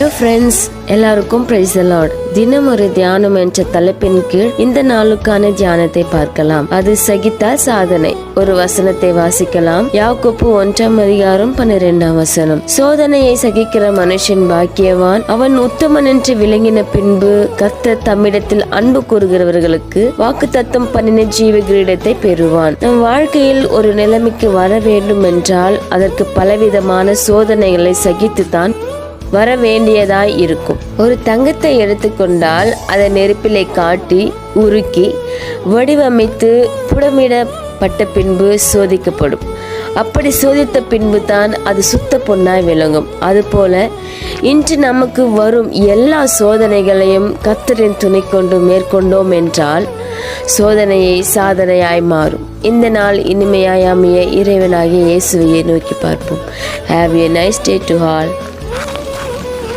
Hello friends, எல்லாருக்கும் praise the Lord. தினம் ஒரு தியானம் என்ற தலைப்பின் கீழ் இந்த நாளுக்கான தியானத்தை பார்க்கலாம். அது சகித்தால் சாதனை. ஒரு வசனத்தை வாசிக்கலாம். யாக்கோபு 1:12. சோதனையை சகிக்கிற மனுஷன் பாக்கியவான், அவன் உத்தமன் என்று விளங்கின பின்பு கர்த்தர் தம்மிடத்தில் அன்பு கூறுகிறவர்களுக்கு வாக்குத்தத்தம் பண்ணின ஜீவ கிரீடத்தை பெறுவான். நம் வாழ்க்கையில் ஒரு நிலைமைக்கு வர வேண்டும் என்றால் அதற்கு பலவிதமான சோதனைகளை சகித்துத்தான் வர வேண்டியதாய் இருக்கும். ஒரு தங்கத்தை எடுத்துக்கொண்டால் அதை நெருப்பிலை காட்டி உருக்கி வடிவமைத்து புடமிடப்பட்ட பின்பு சோதிக்கப்படும். அப்படி சோதித்த பின்பு தான் அது சுத்த பொன்னாய் விளங்கும். அதுபோல இன்று நமக்கு வரும் எல்லா சோதனைகளையும் கர்த்தரின் துணை கொண்டு மேற்கொண்டோம் என்றால் சோதனையை சாதனையாய் மாறும். இந்த நாள் இனிமையாய் அமைய இறைவனாகிய இயேசுவையை நோக்கி பார்ப்போம். Have a nice day to all.